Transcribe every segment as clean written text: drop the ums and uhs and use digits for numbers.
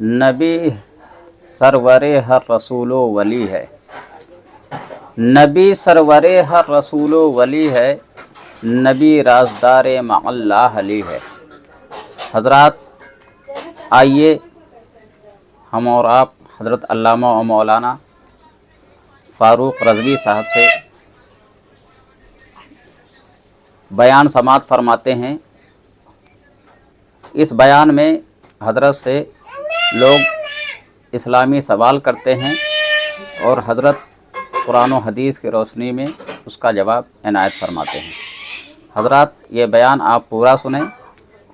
नबी सरवरे हर रसूलो वली है। नबी सरवरे हर रसूलो वली है, नबी राजदार मअल्लाह अली है। हज़रात, आइए हम और आप हज़रत अल्लामा और मौलाना फ़ारूक रज़वी साहब से बयान समाअत फरमाते हैं। इस बयान में हज़रत से लोग इस्लामी सवाल करते हैं और हज़रत कुरान और हदीस की रोशनी में उसका जवाब इनायत फरमाते हैं। हज़रात, ये बयान आप पूरा सुनें,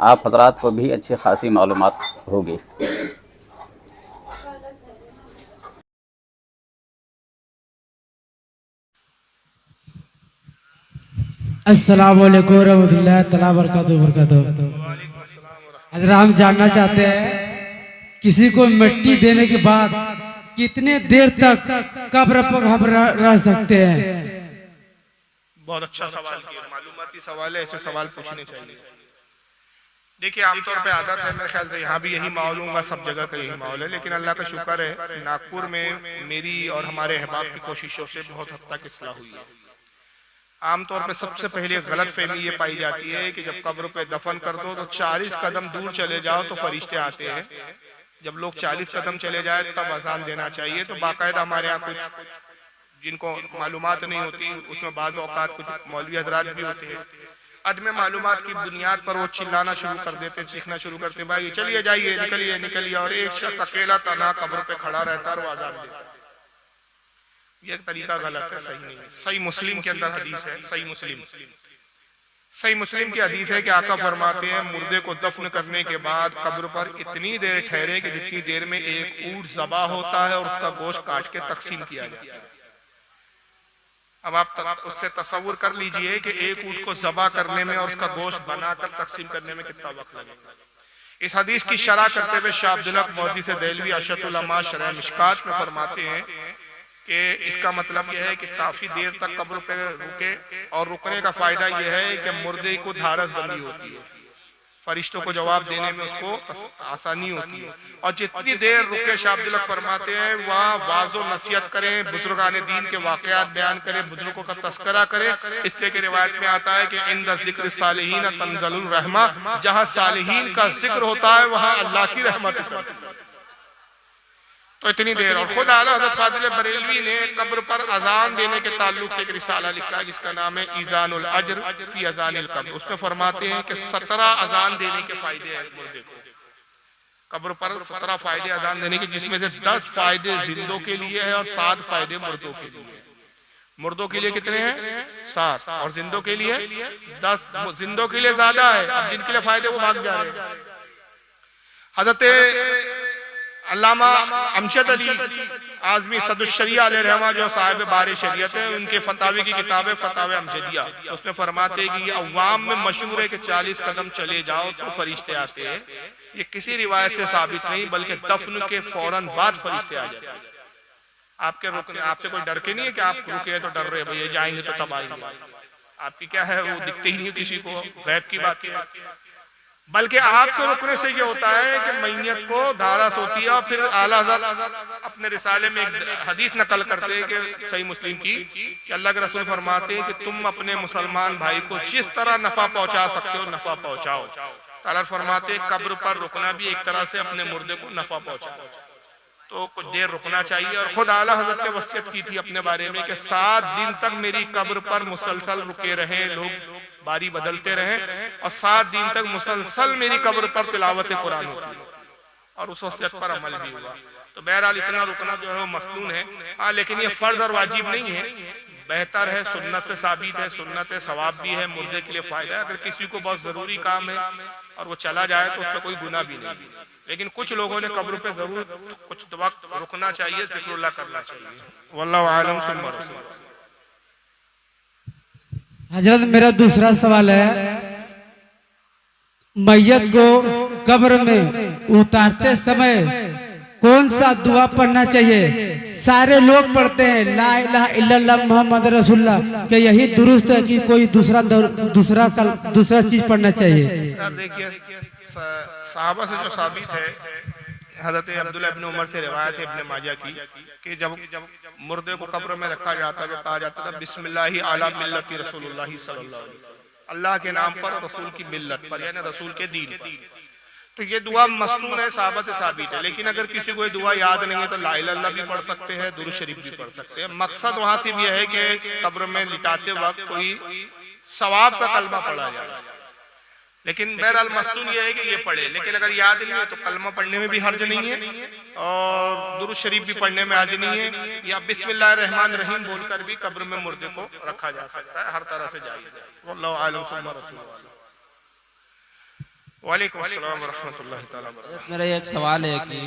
आप हज़रात को भी अच्छी खासी मालूमात होगी। अस्सलाम वालेकुम रहमतुल्लाहि तआला बरकातहू। हज़रात, हम जानना चाहते हैं किसी को मिट्टी देने के बाद कितने देर तक कब्र पर हम रह सकते हैं? बहुत अच्छा सवाल किया, मालूमाती सवाल है, ऐसे सवाल पूछने चाहिए। देखिए, आमतौर पे आदत है, मेरे ख्याल से यहाँ भी यही माहौल होगा, सब जगह का यही माहौल है, लेकिन अल्लाह का शुक्र है नागपुर में मेरी और हमारे अहबाब की कोशिशों से बहुत हद तक इस्लाह हुई है। आमतौर पे सबसे पहले गलत फहमी ये पाई जाती है कि जब कब्र पे दफन कर दो तो 40 कदम दूर चले जाओ तो फरिश्ते आते हैं। जब लोग 40 कदम चले जाए तब अजान देना चाहिए। तो बाकायदा हमारे यहाँ कुछ जिनको मालूमात नहीं होती, उसमें बाज़ औक़ात कुछ मौलवी हज़रात भी होते हैं, अदम मालूमात की बुनियाद पर वो चिल्लाना शुरू कर देते, चीखना शुरू करते, भाई चलिए जाइए, निकलिए निकलिए, और एक शख्स अकेला तना कब्र पे खड़ा रहता है और वो अजान देता है। ये तरीका गलत है, सही नहीं है। सही मुस्लिम के अंदर हदीस है, सही मुस्लिम की हदीस है कि आका फरमाते हैं मुर्दे को दफन करने के बाद कब्र पर इतनी देर ठहरे कि जितनी देर में एक ऊंट ज़बा होता है और उसका गोश्त काट के तकसीम किया जाता है। अब आप उससे तसव्वुर कर लीजिए कि एक ऊंट को ज़बा करने में और उसका गोश्त बनाकर तकसीम करने में कितना वक्त लगेगा। इस हदीस की शरह करते हुए शाह अब्दुल हक मौदी से देलवी अशतुल उलमा शरह मिशकात में फरमाते हैं कि इसका मतलब यह है कि काफी देर तक कब्र पे रुके, और रुकने का फायदा यह है कि मुर्दे को धारस बंदी होती है, फरिश्तों को जवाब देने में उसको आसानी होती है। और जितनी देर रुके, शाह अब्दुल हक फरमाते हैं, वह वाज़ो नसीहत करें, बुजुर्गान दीन के वाक़यात बयान करें, बुजुर्गों का तस्करा करें। इसलिए कि रिवायत में आता है कि इंद ज़िक्र सालिहीन तंज़लुर रहमा, जहाँ सालिहीन का जिक्र होता है वहाँ अल्लाह की रहमत उतरती है। तो इतनी देर। और खुद आला हज़रत फाज़िल बरेलवी ने कब्र पर अजान देने के ताल्लुक से एक रिसाला लिखा है जिसका नाम है ईज़ानुल अज्र फी अज़ानिल कब्र। उसमें फरमाते हैं कि 17 अजान देने के फायदे हैं मुर्दे को। कब्र पर 17 फायदे अजान देने के, जिसमें से 10 फायदे जिंदों के लिए है और 7 फायदे मुर्दों के लिए। मुर्दों के लिए कितने हैं? 7, और जिंदों के लिए 10। जिंदों के लिए ज्यादा है, अब जिनके लिए फायदे वो भाग जा रहे हैं। हज़रत अल्लामा अमजद अली आज़मी सदुश्शरिया अलैहि रहमा जो साहिब बारे शरीयत है, उनके फतावे की किताब है फतावे अमजदिया, उसमें फरमाते हैं कि ये अवाम में मशहूर है कि 40 कदम चले जाओ तो फरिश्ते आते हैं। ये किसी रिवायत से साबित नहीं, बल्कि दफन के फौरन बाद फरिश्ते आ जाते हैं। आपके रुकने, आपसे कोई डर के नहीं है कि आप रुके तो डर रहे भैया जाएंगे तो तब आएंगे, आपकी क्या है, वो दिखते ही नहीं किसी को, गैब की बात है। बल्कि आपके रुकने से ये होता है कि मैयत को धारस होती है। और फिर आला हज़रत अपने रिसाले में एक हदीस नकल करते हैं कि सही मुस्लिम की, कि अल्लाह के रसूल फरमाते हैं कि तुम अपने मुसलमान भाई को जिस तरह नफा पहुंचा सकते हो नफा पहुंचाओ। ताला फरमाते हैं कब्र पर रुकना भी एक तरह से अपने मुर्दे को नफा पहुंचाओ, तो कुछ देर रुकना चाहिए। और खुद आला हज़रत ने वसीयत की थी अपने बारे में कि 7 दिन तक मेरी कब्र पर मुसलसल रुके रहे लोग, बारी बदलते रहे, और 7 दिन तक मुसलसल मेरी कब्र पर तिलावत कुरान होती है, और उस वसीयत पर अमल भी हुआ। तो बहरहाल इतना रुकना जो है वो मसनून है। हाँ, लेकिन ये फर्ज और वाजिब नहीं है, बेहतर है, सुन्नत से साबित है, सुन्नत है, सवाब भी है, मुर्दे के लिए फायदा है। अगर किसी को बहुत जरूरी काम है और वो चला जाए तो उसमें कोई गुनाह भी नहीं। लेकिन कुछ लोगों ने कब्र पे जरूर कुछ वक्त रुकना चाहिए, जिक्रुल्लाह करना चाहिए। वल्लाहु आलम सुम्मा रसूल। हजरत, मेरा दूसरा सवाल है, मैयत को कब्र में उतारते समय कौन सा दुआ पढ़ना चाहिए? सारे लोग पढ़ते हैं ला इलाहा इल्लल्लाह मुहम्मद रसूलुल्लाह, क्या यही दुरुस्त है कि कोई दूसरा चीज पढ़ना चाहिए? देखिए, सहाबा से जो साबित है हज़रत अब्दुल्लाह इब्न उमर से रिवायत है इब्न माजा की कि जब मुर्दे को कब्र में रखा जाता तो कहा जाता था बिस्मिल्लाहि अला मिल्लति रसूलुल्लाह सल्लल्लाहु अलैहि वसल्लम, अल्लाह के नाम पर और रसूल की मिल्लत पर, यानी रसूल के दीन पर। तो ये दुआ मसनून है, सहाबा से साबित है। लेकिन अगर किसी को ये दुआ याद नहीं है तो ला इलाहा इल्लल्लाह भी पढ़ सकते हैं, दुरूद शरीफ भी पढ़ सकते हैं। मकसद वहां से ये है कि कब्र में लिटाते वक्त कोई सवाब का कलमा पढ़ा जाए। लेकिन बहरहाल मस्तून ये है कि ये पढ़े, लेकिन अगर याद नहीं है तो कलमा पढ़ने में भी हर्ज नहीं है और दुरूद शरीफ भी पढ़ने में हर्ज नहीं है, या बिस्मिल्लाहिर रहमानिर रहीम बोलकर भी कब्र में मुर्दे को रखा जा सकता है, हर तरह से जायज़ है। वल्लाहु आलम सुम्मा रसूलुल्लाह। वालेकुम अस्सलाम व रहमतुल्लाहि तआला व बरकातहू। मेरा एक सवाल है कि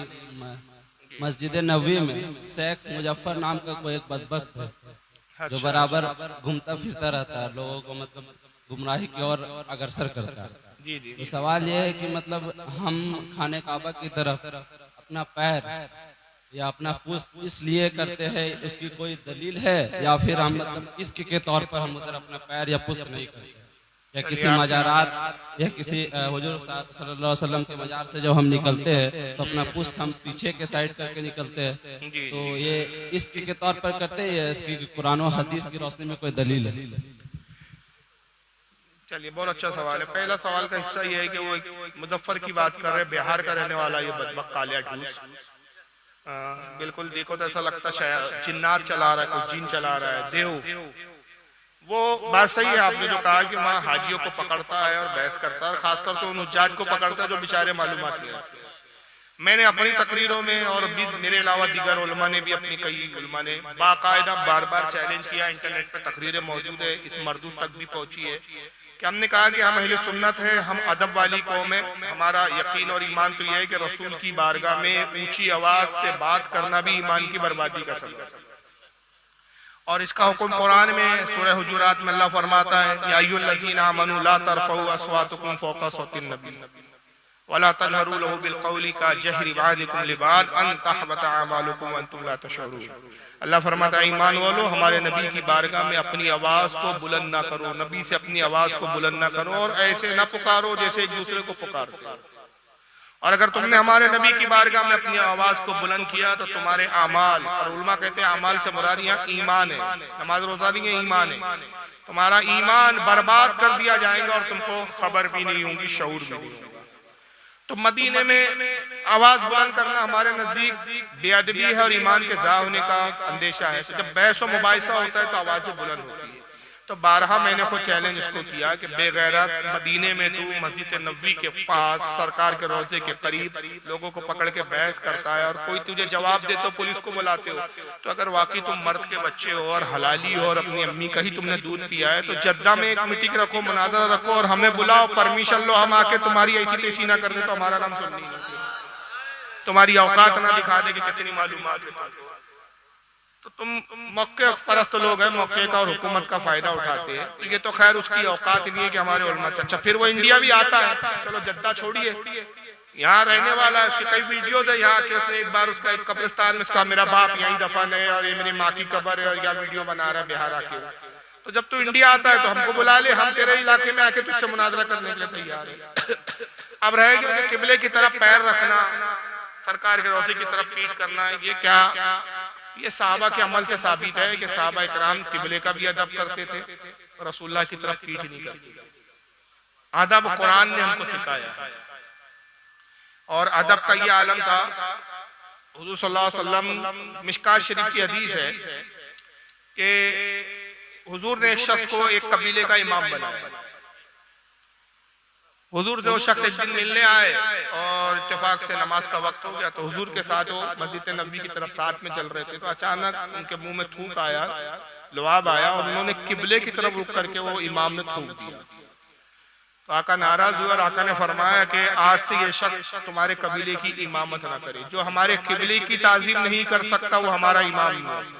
मस्जिद नबवी में शेख मुजफ्फर नाम का कोई एक बदबख्त है जो बराबर घूमता फिरता रहता है, लोगों को मतलब गुमराही की ओर अग्रसर करता है। तो सवाल यह है कि मतलब हम खाने काबा की तरफ अपना पैर या अपना पुष्ट इसलिए करते हैं, उसकी कोई दलील है, या फिर हम मतलब इश्क के तौर पर हम उधर अपना पैर या पुष्ट नहीं करते, या किसी मजारात या किसी हुजूर सल्लल्लाहु अलैहि वसल्लम के मजार से जब हम निकलते हैं तो अपना पुष्ट हम पीछे के साइड करके निकलते हैं, तो ये इश्क के तौर पर करते हैं या इसकी कुरान और हदीस की रोशनी में कोई दलील है? चलिए, बहुत अच्छा सवाल है। पहला सवाल का हिस्सा ये है कि वो मुजफ्फर की बात कर रहे हैं, बिहार का रहने वाला ये बदबख्त कालिया ठूस, बिल्कुल देखो तो ऐसा लगता शायद जिन्नात चला रहा है, कोई जिन चला रहा है, देव। वो बात सही है आपने जो कहा कि वहाँ हाजियों को पकड़ता है और बहस करता है, खासकर तो उन हुज्जाज को पकड़ता है जो बेचारे मालूमात नहीं रखते। मैंने अपनी तकरीरों में और भी मेरे अलावा दीगर उलमा ने भी अपनी कई उलमा ने बाकायदा बार बार चैलेंज किया, इंटरनेट पे तकरीरें मौजूद है, इस मर्दू तक भी पहुंची है कि हमने कहा कि हम अहले सुन्नत है, हम अदब वाली कौम है, हमारा यकीन और ईमान तो यह है कि रसूल की बारगाह में ऊंची आवाज से बात करना भी ईमान की बर्बादी का सबब है। और इसका हुक्म कुरान में सूरह हुजुरात में अल्लाह फरमाता है, या अय्युहल्लज़ीना आमनू ला तरफ़ऊ अस्वातकुम फ़ौक़ा सौतिन नबी वला तजहरू लहू बिलक़ौलि का जहरि बादिकुम लिबाद अन तहबत अमालुकुम व अंतुम ला तशऊरून। अल्लाह फरमाता है, ईमान वालों, हमारे नबी की बारगाह में अपनी आवाज को बुलंद ना करो, नबी से अपनी आवाज को बुलंद ना करो और ऐसे ना पुकारो जैसे एक दूसरे को पुकारते हो। और अगर तुमने हमारे नबी की बारगाह में अपनी आवाज को बुलंद किया तो तुम्हारे अमाल, और उलमा कहते हैं अमाल से मुराद यहाँ ईमान है, नमाज रोजा नहीं है, ईमान है, तुम्हारा ईमान बर्बाद कर दिया जाएगा और तुमको खबर भी नहीं होगी, शऊर भी नहीं होगा। तो मदीने में आवाज बुलंद करना हमारे नजदीक बेअदबी है और ईमान के ज़ाया होने का अंदेशा है। तो जब बहस और मुबाहिसा होता है तो आवाजें बुलंद होती है। तो बारहा मैंने को चैलेंज इसको किया कि बेगैरत मदीने में तू मस्जिद नबवी के पास सरकार के रोजे के करीब लोगों को पकड़ के बहस करता है और कोई तुझे जवाब दे तो पुलिस को बुलाते हो। तो अगर वाकई तुम मर्द के बच्चे हो और हलाली हो और अपनी अम्मी का ही तुमने दूध पिया है तो जद्दा में एक मीटिंग रखो, मुनाजरा रखो और हमें बुलाओ, परमिशन लो, हम आके तुम्हारी ऐसी तैसी ना कर दे तो हमारा नाम सुन नहीं, तुम्हारी औकात ना दिखा दे कि कितनी मालूमात है। तो तुम मौके परस्त लोग हैं, मौके का और हुकूमत का फायदा उठाते हैं। ये तो खैर उसकी औकात नहीं है कि हमारे उलमा। अच्छा, फिर वो इंडिया भी आता है, चलो जद्दा छोड़िए, यहाँ रहने वाला है, उसकी कई वीडियोज है यहाँ के, उसने एक बार उसका एक कब्रिस्तान में उसका मेरा बाप यहीं दफन है और ये मेरी माँ की कब्र है और यह वीडियो बना रहा है बिहार आके। तो जब तू इंडिया आता है तो हमको बुला ले, हम तेरे इलाके में आके तुझसे मुनाजरा करने के लिए तैयार है। अब रहेगा किबले की तरफ पैर रखना, सरकार के रोजे की तरफ पीठ करना, ये क्या, ये साहबा के अमल से साबित है कि साहबा इकराम किबले का भी अदब करते थे, रसूलुल्लाह की तरफ पीठ नहीं करते। अदब कुरान ने हमको सिखाया और अदब का ये आलम था। हुजूर सल्लल्लाहु अलैहि वसल्लम, मिशकात शरीफ की हदीस है कि हुजूर ने एक शख्स को एक कबीले का इमाम बनाया। हुजूर से वो शख्स एक दिन मिलने आए और इत्तेफाक से नमाज का वक्त हो गया तो हुजूर के साथ वो मस्जिद नबी की तरफ साथ में चल रहे थे। तो अचानक उनके मुंह में थूक आया, लुआब आया और उन्होंने किबले की तरफ रुक करके वो इमाम ने थूक दिया। तो आका नाराज हुआ और आका ने फरमाया कि आज से ये शख्स तुम्हारे कबीले की इमामत ना करे, जो हमारे किबले की ताजीम नहीं कर सकता वो हमारा इमाम नहीं।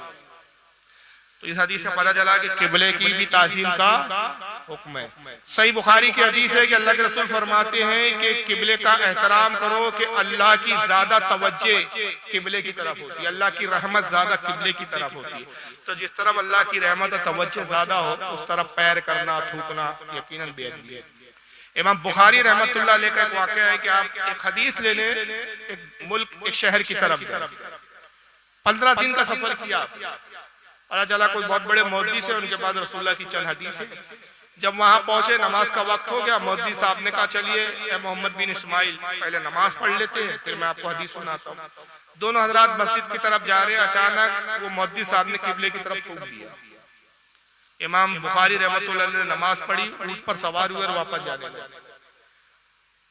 तो इस हदीस से पता चला कि किबले की भी ताजीम का हुक्म है। सही बुखारी की हदीस है कि अल्लाह के रसूल फरमाते हैं कि किबले का एहतराम करो कि अल्लाह की ज्यादा तवज्जे किबले की तरफ होती है, अल्लाह की रहमत ज्यादा किबले की तरफ होती है। तो जिस तरफ अल्लाह की रहमत और तवज्जे ज्यादा हो उस तरफ पैर करना, थूकना यकीनन बेअदबी है। इमाम बुखारी रहमतुल्लाह अलैह का एक वाक़या है कि आप एक हदीस लेने एक मुल्क एक शहर की तरफ गए, 15 दिन का सफर किया, पता चला कोई बहुत बड़े मौलवी से उनके बाद रसूलुल्लाह की चंद हदीस है। जब वहां पहुंचे नमाज का वक्त हो गया, मौलवी साहब ने कहा चलिए ए मोहम्मद बिन इस्माइल पहले नमाज पढ़ लेते हैं, फिर मैं आपको हदीस सुनाता हूँ। दोनों हजरात मस्जिद की तरफ जा रहे हैं, अचानक वो मौलवी साहब ने किबले की तरफ थूक दिया। इमाम बुखारी रहमतुल्लाह अलैह ने नमाज पढ़ी, ऊंट पर सवार हुए और वापस जाने लगे।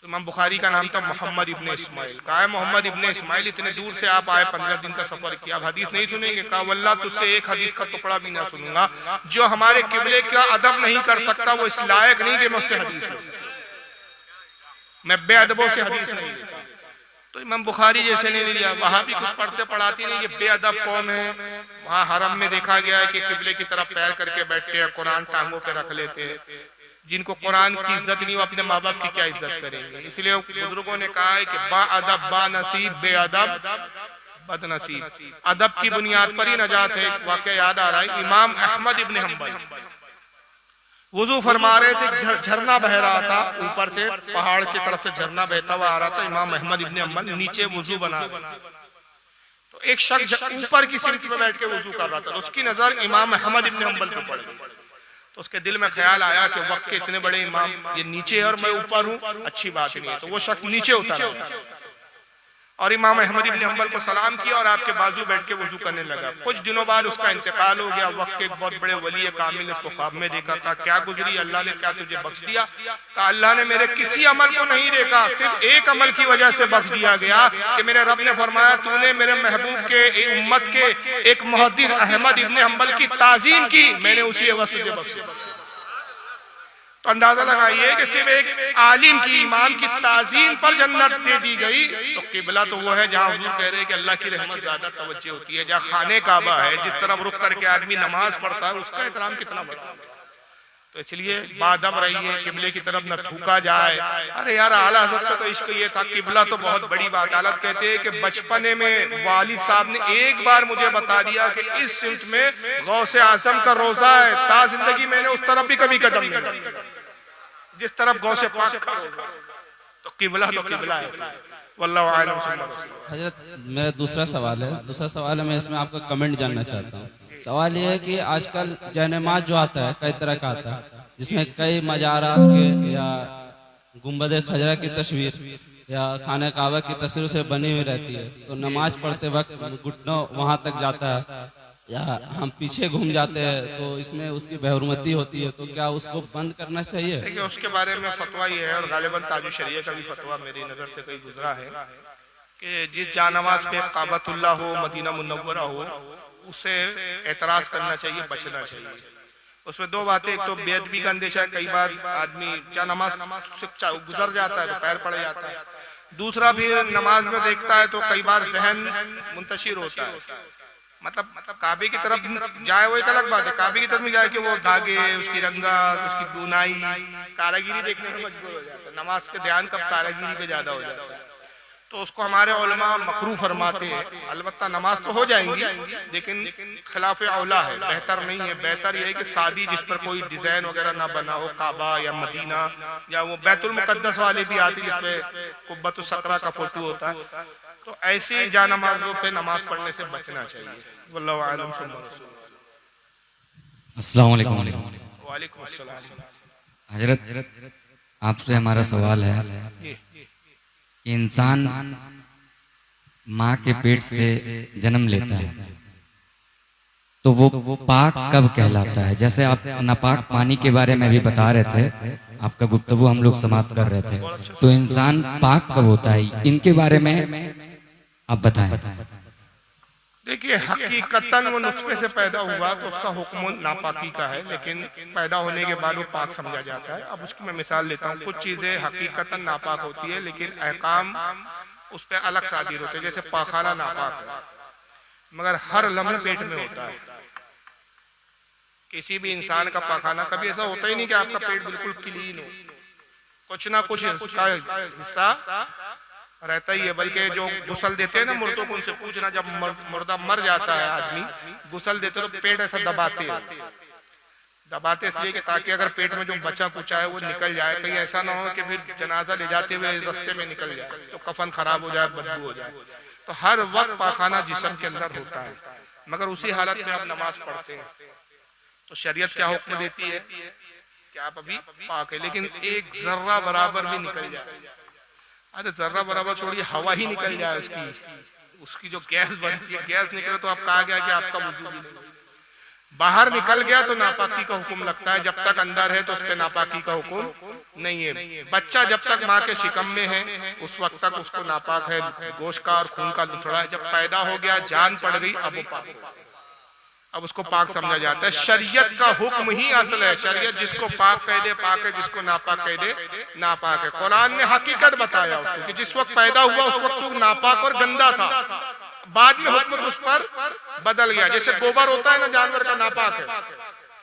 तो इमाम बुखारी का नाम था मोहम्मद इब्ने इस्माइल। कहा है मोहम्मद इब्ने इस्माइल इतने दूर से आप आए, 15 दिन का सफर किया, अब हदीस नहीं सुनेंगे? कहा वल्लाह तुझसे एक हदीस का टुकड़ा भी ना सुनूंगा। जो हमारे किबले का अदब नहीं कर सकता वो इस लायक नहीं कि मैं उससे हदीस लूं, मैं बेअदबों से हदीस नहीं लेता। तो इमाम बुखारी जैसे नहीं लिया, वहां भी कुछ पढ़ते पढ़ाती नहीं, ये बेअदब कौम है। वहां हरम में देखा गया है कि किबले की तरफ पैर करके बैठते हैं, कुरान टांगों पे रख लेते हैं। जिनको कुरान की इज्जत नहीं, वो अपने माँ बाप की क्या इज्जत करेंगे? इसलिए बुजुर्गों ने कहा है कि बा अदब बा नसीब, बेअदब बदनसीब। अदब की बुनियाद पर ही नजात है। वाकया याद आ रहा है, इमाम अहमद इब्ने हम्बल वुजू फरमा रहे थे, झरना बह रहा था ऊपर से, पहाड़ की तरफ से झरना बहता हुआ आ रहा था। इमाम अहमद इब्ने हम्बल नीचे वुजू बना रहे, तो एक शख्स ऊपर की सिमत में बैठ के वुजू कर रहा था, तो उसकी नजर इमाम अहमद इब्ने हम्बल पे पड़ गई। तो उसके दिल में ख्याल आया कि वक्त के इतने बड़े इमाम ये नीचे है और मैं ऊपर हूँ, अच्छी बात नहीं है। तो वो शख्स नीचे उतरा और इमाम अहमद इब्ने हम्बल को सलाम किया और आपके बाजू बैठ के वुजू करने लगा। कुछ दिनों बाद उसका इंतकाल हो गया। वक्त के एक बहुत बड़े वली कामिल ने उसको ख्वाब में देखा। कहा क्या गुजरी, अल्लाह ने क्या तुझे बख्श दिया? कहा अल्लाह ने मेरे किसी अमल को नहीं देखा, सिर्फ एक अमल की वजह से बख्श दिया गया कि मेरे रब ने फरमाया तूने मेरे महबूब के उम्मत के एक मुहद्दिस अहमद इब्ने हम्बल की ताजीम की, मैंने उसी वक्त तुझे बख्श। तो अंदाजा लगाइए कि सिर्फ एक आलिम की, इमाम की ताजीम पर जन्नत दे दी गई। तो किबला तो वो है जहाँ हुजूर कह रहे हैं कि अल्लाह की रहमत ज्यादा तवज्जो होती है, जहाँ खाने काबा है, जिस तरफ रुख करके आदमी नमाज पढ़ता है, उसका एहतराम कितना बड़ा है। तो इसलिए बादब रहिए, किबले की तरफ न थूका जाए। अरे यार आला हज़रत का तो इश्क ये था, किबला तो बहुत बड़ी बात। आलत कहते हैं कि बचपने में वालिद साहब ने एक बार मुझे बता दिया कि इस सिमत में गौसे आजम का रोजा है, ता जिंदगी मैंने उस तरफ भी कभी कदम नहीं रखा जिस तरफ गौसे पाक का रोजा। तो किबला है। वल्लाहु आलम। हजरत मेरा दूसरा सवाल है, मैं इसमें आपका कमेंट जानना चाहता हूँ। सवाल ये है कि आजकल जयनमाज जो आता है कई तरह का आता है, जिसमें कई मजारात के या गुंबद खजरा की तस्वीर या खाने काबा की तस्वीर से बनी हुई रहती है। तो नमाज पढ़ते वक्त घुटनों वहां तक जाता है या हम पीछे घूम जाते हैं, तो इसमें उसकी बेहुरमती होती है। तो क्या उसको बंद करना चाहिए? देखिए उसके बारे में फतवा ये है, और गालिबन ताजु शरिया का भी फतवा मेरी नज़र से कहीं गुजरा है कि जिस जानमाज पे काबतुल्लाह हो, मदीना मुनव्वरा हो, उससे एतराज़ करना चाहिए, बचना चाहिए। उसमें दो बातें, एक तो बेअदबी का अंदेशा है, कई बार आदमी जानमाज से गुजर जाता है तो पैर पड़ जाता है। दूसरा भी नमाज में देखता है तो कई बार जहन मुंतशिर होता है, मतलब काबे की तरफ जाए वो एक अलग बात है, काबे की तरफ में जाए कि वो धागे, उसकी रंगत, उसकी बुनाई, कारागिरी देखने में मजबूर हो जाता है। नमाज पे ध्यान कब कारागिरी पे ज्यादा हो जाता है, तो उसको हमारे उलमा मकरू फरमाते हैं। अलबत्ता नमाज तो हो जाएंगी लेकिन खिलाफ औला है, बेहतर नहीं है। बेहतर यह है कि सादी जिस पर कोई डिजाइन वगैरह ना बना हो, काबा या मदीना या वो बैतुल मुकद्दस वाले भी आते जिसपे कुब्बतुस सकरा का फोटो होता है, तो ऐसी जानमाज़ों पे नमाज पढ़ने से बचना चाहिए। वल्लाहु आलम। अस्सलाम वालेकुम। वालेकुम अस्सलाम। हजरत आपसे हमारा सवाल है कि इंसान माँ के पेट से जन्म लेता है तो वो पाक कब कहलाता है? जैसे आप नापाक पानी के बारे में भी बता रहे थे, आपका गुफ्तगू हम लोग समाप्त कर रहे थे, तो इंसान पाक कब होता है, इनके बारे में आप बताएं। देखिए हकीकतन वो नुत्फे से पैदा हुआ तो उसका हुक्म नापाकी का है, लेकिन पैदा होने के बाद वो पाक समझा जाता है। अब उसकी मैं मिसाल लेता हूँ। कुछ चीजें हकीकतन नापाक होती है लेकिन अहकाम उस पर अलग सादिर होते हैं। जैसे पाखाना नापाक है मगर हर लम्हे पेट में होता है। किसी भी इंसान का पाखाना कभी ऐसा होता ही नहीं कि आपका पेट बिल्कुल क्लीन हो, कुछ ना कुछ उसका हिस्सा रहता ही है। बल्कि जो गुसल देते हैं ना मुर्दों को, उनसे पूछना, जब मुर्दा मर जाता है आदमी गुसल देते तो पेट ऐसा दबाते हैं, दबाते इसलिए कि ताकि अगर पेट में जो बचा कुचा है वो निकल जाए, कहीं ऐसा ना हो कि फिर जनाजा ले जाते हुए रास्ते में निकल जाए तो कफन खराब हो जाए, बदबू हो जाए। तो हर वक्त पाखाना जिस्म के अंदर होता है, मगर उसी हालत में आप नमाज पढ़ते हैं तो शरीयत क्या हुक्म देती है कि आप अभी पाक है, लेकिन एक जर्रा बराबर भी निकल जाए, अरे जर्रा बराबर छोड़िए, हवा ही निकल जाए उसकी जो गैस बनती है, गैस निकले तो आप कहा गया कि आपका वजू भी नहीं, बाहर निकल गया तो नापाकी का हुक्म लगता है, जब तक अंदर है तो उस पर नापाकी का हुक्म नहीं है। बच्चा जब तक माँ के शिकम में है उस वक्त तक उसको नापाक है, गोश्त का और खून का लुथड़ा है। जब पैदा हो गया, जान पड़ गई, अब वो पाक, अब उसको पाक समझा जाता है। शरीयत का हुक्म ही असल है, शरीयत जिसको पाक कह दे पाक है, जिसको नापाक कह दे नापाक है। कुरान ने हकीकत बताया उसको कि जिस वक्त पैदा हुआ उस वक्त वो नापाक और गंदा था, बाद में हुक्म उस पर बदल गया। जैसे गोबर होता है ना, जानवर का नापाक है,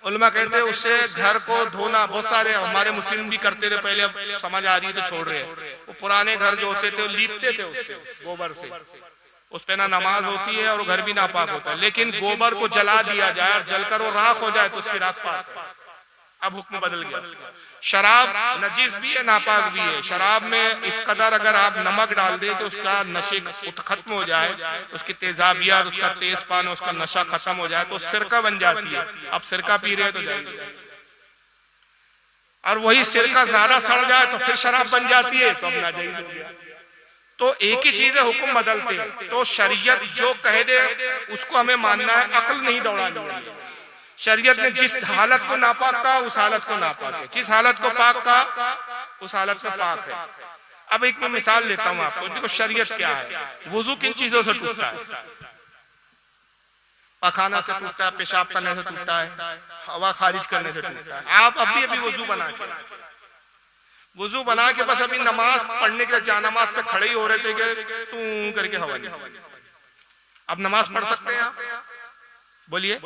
उलमा कहते हैं उससे घर को धोना, बहुत सारे हमारे मुस्लिम भी करते थे पहले, अब समझ आ रही है तो छोड़ रहे हैं। वो पुराने घर जो होते थे वो लीपते थे उससे, गोबर से, उस पे ना नमाज होती है और घर भी नापाक होता है। लेकिन गोबर को जला दिया जाए और जलकर वो राख हो जाए तो उसकी राख पाक है। अब हुक्म बदल गया। शराब नजीस भी है, नापाक भी है। शराब में इस कदर अगर आप नमक डाल दे तो उसका नशे खत्म हो जाए, उसकी तेजाबियत, उसका तेजपान, उसका नशा खत्म हो जाए तो सिरका बन जाती है। अब सिरका पी रहे तो जाएगी, और वही सिरका ज्यादा सड़ जाए तो फिर शराब बन जाती है, तो अब नाजायज हो गया। तो एक ही चीज है, हुक्म बदलते हैं। तो शरीयत जो कह दे उसको हमें मानना है, अक्ल नहीं दौड़ानी है। शरीयत ने जिस हालत को नापाक कहा उस हालत को नापाक है, जिस हालत को पाक कहा उस हालत में पाक है। अब एक मैं मिसाल लेता हूं आपको, देखो शरीयत क्या है। वुजू किन चीजों से टूटता है? पखाना से टूटता है, पेशाब करने से टूटता है, हवा खारिज करने से टूटता है। आप अभी वुजू बना के बस अभी नमाज पढ़ने के लिए जा नमाज पे खड़े ही हो रहे थे कि तू करके हवा निकली, अब नमाज पढ़ सकते हैं आप? बोलिए।